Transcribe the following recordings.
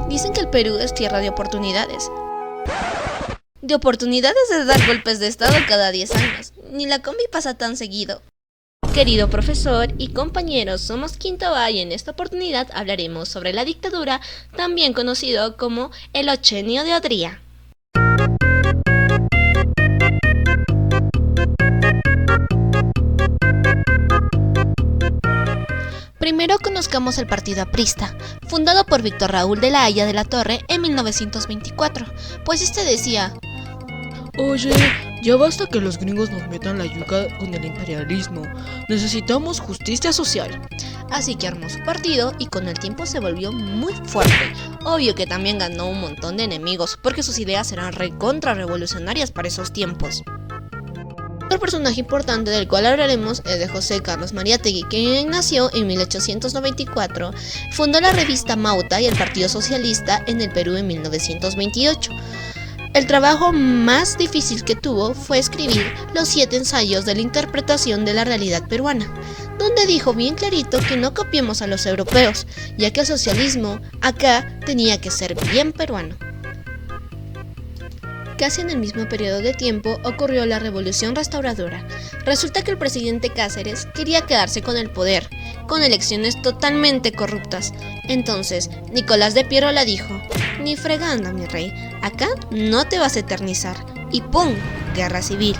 Dicen que el Perú es tierra de oportunidades. De oportunidades de dar golpes de estado cada 10 años. Ni la combi pasa tan seguido. Querido profesor y compañeros, somos Quinto A y en esta oportunidad hablaremos sobre la dictadura, también conocido como el Ochenio de Odría. Primero conozcamos el Partido Aprista, fundado por Víctor Raúl de la Haya de la Torre en 1924, pues este decía: Oye, ya basta que los gringos nos metan la yuca con el imperialismo. Necesitamos justicia social. Así que armó su partido y con el tiempo se volvió muy fuerte. Obvio que también ganó un montón de enemigos porque sus ideas eran revolucionarias para esos tiempos. Otro personaje importante del cual hablaremos es de José Carlos Mariátegui, quien nació en 1894, fundó la revista Mauta y el Partido Socialista en el Perú en 1928. El trabajo más difícil que tuvo fue escribir los 7 ensayos de la interpretación de la realidad peruana, donde dijo bien clarito que no copiemos a los europeos, ya que el socialismo acá tenía que ser bien peruano. Casi en el mismo periodo de tiempo ocurrió la Revolución Restauradora. Resulta que el presidente Cáceres quería quedarse con el poder, con elecciones totalmente corruptas. Entonces, Nicolás de Piérola dijo: ni fregando, mi rey, acá no te vas a eternizar. Y ¡pum! Guerra civil.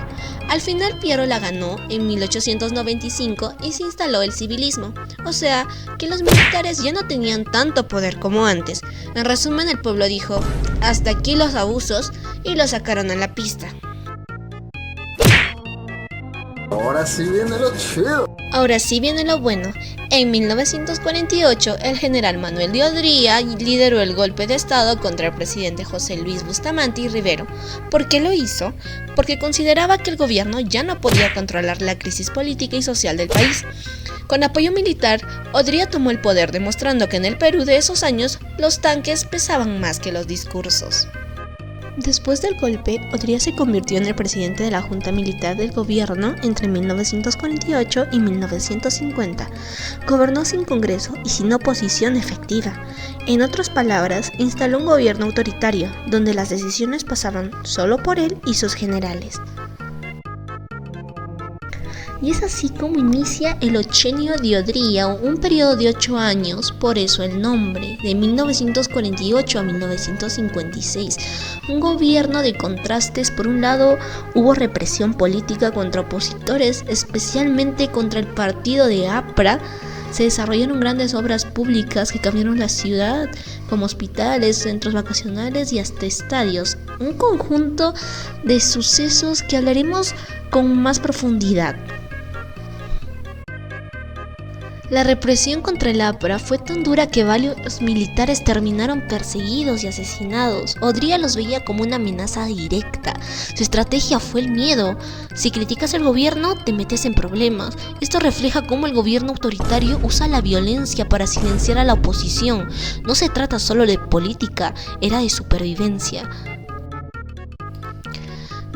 Al final Piérola ganó en 1895 y se instaló el civilismo, o sea, que los militares ya no tenían tanto poder como antes. En resumen, el pueblo dijo: hasta aquí los abusos, y lo sacaron a la pista. Ahora sí viene lo chido. Ahora sí viene lo bueno. En 1948, el general Manuel de Odría lideró el golpe de estado contra el presidente José Luis Bustamante y Rivero. ¿Por qué lo hizo? Porque consideraba que el gobierno ya no podía controlar la crisis política y social del país. Con apoyo militar, Odría tomó el poder, demostrando que en el Perú de esos años los tanques pesaban más que los discursos. Después del golpe, Odría se convirtió en el presidente de la Junta Militar del Gobierno entre 1948 y 1950. Gobernó sin Congreso y sin oposición efectiva. En otras palabras, instaló un gobierno autoritario, donde las decisiones pasaban solo por él y sus generales. Y es así como inicia el Ochenio de Odría, un periodo de 8 años, por eso el nombre, de 1948 a 1956. Un gobierno de contrastes. Por un lado, hubo represión política contra opositores, especialmente contra el partido de APRA. Se desarrollaron grandes obras públicas que cambiaron la ciudad, como hospitales, centros vacacionales y hasta estadios. Un conjunto de sucesos que hablaremos con más profundidad. La represión contra el APRA fue tan dura que varios militares terminaron perseguidos y asesinados. Odría los veía como una amenaza directa. Su estrategia fue el miedo. Si criticas al gobierno, te metes en problemas. Esto refleja cómo el gobierno autoritario usa la violencia para silenciar a la oposición. No se trata solo de política, era de supervivencia.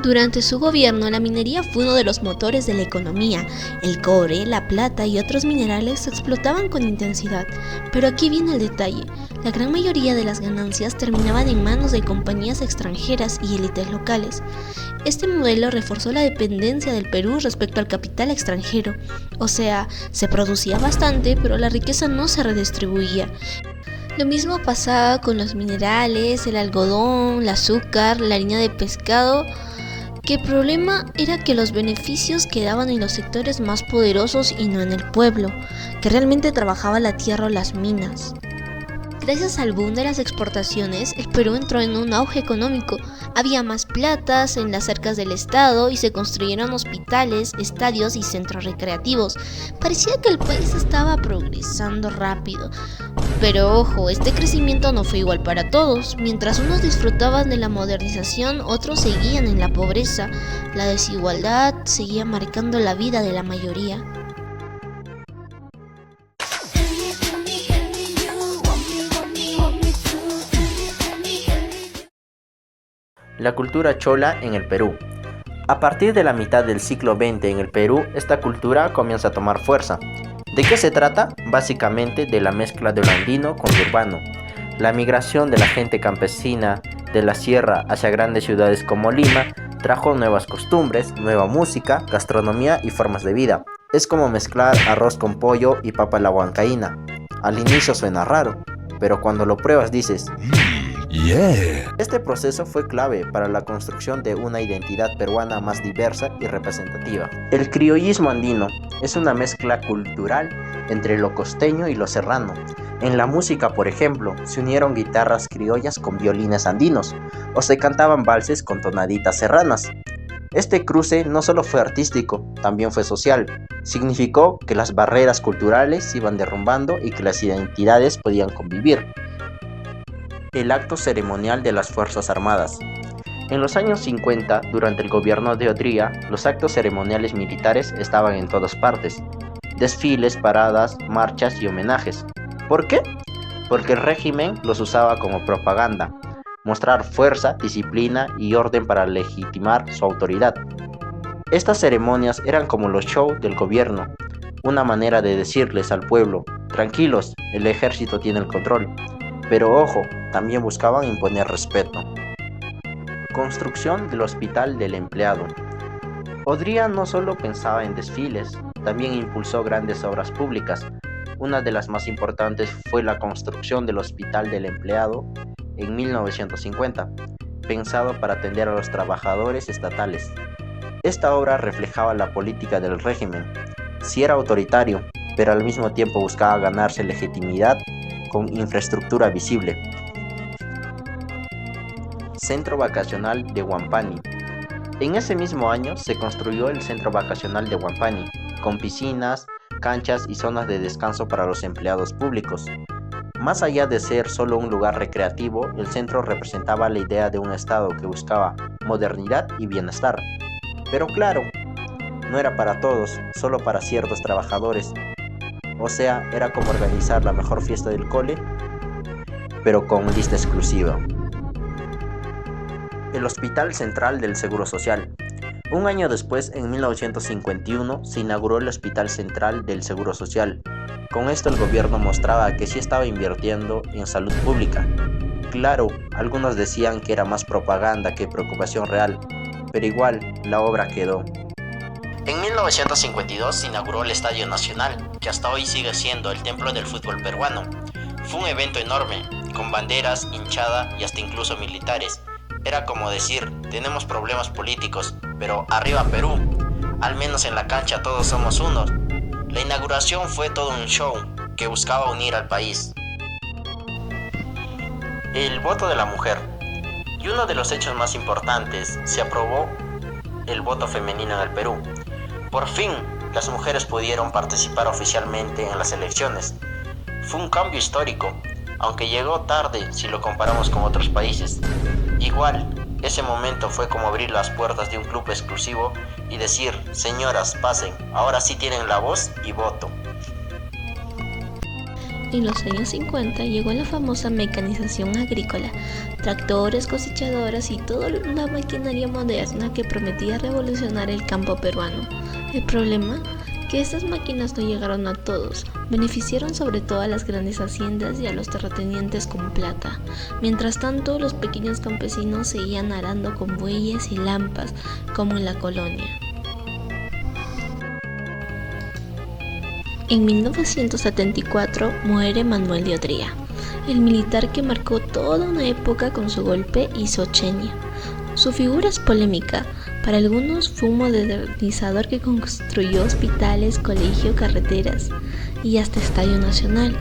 Durante su gobierno, la minería fue uno de los motores de la economía. El cobre, la plata y otros minerales se explotaban con intensidad. Pero aquí viene el detalle. La gran mayoría de las ganancias terminaban en manos de compañías extranjeras y élites locales. Este modelo reforzó la dependencia del Perú respecto al capital extranjero. O sea, se producía bastante, pero la riqueza no se redistribuía. Lo mismo pasaba con los minerales, el algodón, el azúcar, la harina de pescado, que el problema era que los beneficios quedaban en los sectores más poderosos y no en el pueblo, que realmente trabajaba la tierra o las minas. Gracias al boom de las exportaciones, el Perú entró en un auge económico. Había más platas en las cercas del estado y se construyeron hospitales, estadios y centros recreativos. Parecía que el país estaba progresando rápido. Pero ojo, este crecimiento no fue igual para todos. Mientras unos disfrutaban de la modernización, otros seguían en la pobreza. La desigualdad seguía marcando la vida de la mayoría. La cultura chola en el Perú. A partir de la mitad del siglo XX en el Perú, esta cultura comienza a tomar fuerza. ¿De qué se trata? Básicamente de la mezcla de lo andino con lo urbano. La migración de la gente campesina de la sierra hacia grandes ciudades como Lima trajo nuevas costumbres, nueva música, gastronomía y formas de vida. Es como mezclar arroz con pollo y papa a la huancaína. Al inicio suena raro, pero cuando lo pruebas dices Yeah. Este proceso fue clave para la construcción de una identidad peruana más diversa y representativa. El criollismo andino es una mezcla cultural entre lo costeño y lo serrano. En la música, por ejemplo, se unieron guitarras criollas con violines andinos, o se cantaban valses con tonaditas serranas. Este cruce no solo fue artístico, también fue social. Significó que las barreras culturales se iban derrumbando y que las identidades podían convivir. El acto ceremonial de las Fuerzas Armadas. En los años 50, durante el gobierno de Odría, los actos ceremoniales militares estaban en todas partes. Desfiles, paradas, marchas y homenajes. ¿Por qué? Porque el régimen los usaba como propaganda, mostrar fuerza, disciplina y orden para legitimar su autoridad. Estas ceremonias eran como los shows del gobierno, una manera de decirles al pueblo, tranquilos, el ejército tiene el control. Pero ojo, también buscaban imponer respeto. Construcción del Hospital del Empleado. Odría no solo pensaba en desfiles, también impulsó grandes obras públicas. Una de las más importantes fue la construcción del Hospital del Empleado en 1950, pensado para atender a los trabajadores estatales. Esta obra reflejaba la política del régimen. Sí era autoritario, pero al mismo tiempo buscaba ganarse legitimidad con infraestructura visible. Centro Vacacional de Huampani. En ese mismo año se construyó el Centro Vacacional de Huampani, con piscinas, canchas y zonas de descanso para los empleados públicos. Más allá de ser solo un lugar recreativo, el centro representaba la idea de un Estado que buscaba modernidad y bienestar. Pero claro, no era para todos, solo para ciertos trabajadores. O sea, era como organizar la mejor fiesta del cole, pero con lista exclusiva. El Hospital Central del Seguro Social. Un año después, en 1951, se inauguró el Hospital Central del Seguro Social. Con esto el gobierno mostraba que sí estaba invirtiendo en salud pública. Claro, algunos decían que era más propaganda que preocupación real, pero igual, la obra quedó. En 1952 se inauguró el Estadio Nacional, que hasta hoy sigue siendo el templo del fútbol peruano. Fue un evento enorme, con banderas, hinchada y hasta incluso militares. Era como decir, tenemos problemas políticos, pero arriba Perú. Al menos en la cancha todos somos unos. La inauguración fue todo un show que buscaba unir al país. El voto de la mujer. Y uno de los hechos más importantes, se aprobó el voto femenino en el Perú. Por fin, las mujeres pudieron participar oficialmente en las elecciones. Fue un cambio histórico, aunque llegó tarde si lo comparamos con otros países. Igual, ese momento fue como abrir las puertas de un club exclusivo y decir, señoras, pasen, ahora sí tienen la voz y voto. En los años 50 llegó la famosa mecanización agrícola, tractores, cosechadoras y toda una maquinaria moderna que prometía revolucionar el campo peruano. El problema, que estas máquinas no llegaron a todos, beneficiaron sobre todo a las grandes haciendas y a los terratenientes con plata. Mientras tanto, los pequeños campesinos seguían arando con bueyes y lampas, como en la colonia. En 1974 muere Manuel de Odría, el militar que marcó toda una época con su golpe y su ochenia. Su figura es polémica. Para algunos fue un modernizador que construyó hospitales, colegios, carreteras y hasta Estadio Nacional.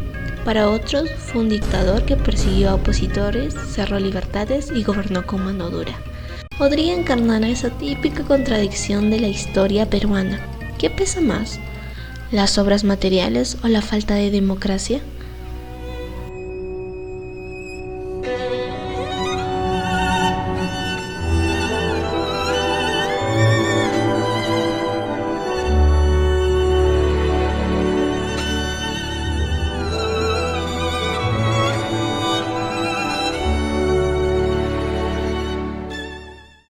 Para otros fue un dictador que persiguió a opositores, cerró libertades y gobernó con mano dura. Odría encarnará esa típica contradicción de la historia peruana. ¿Qué pesa más? ¿Las obras materiales o la falta de democracia?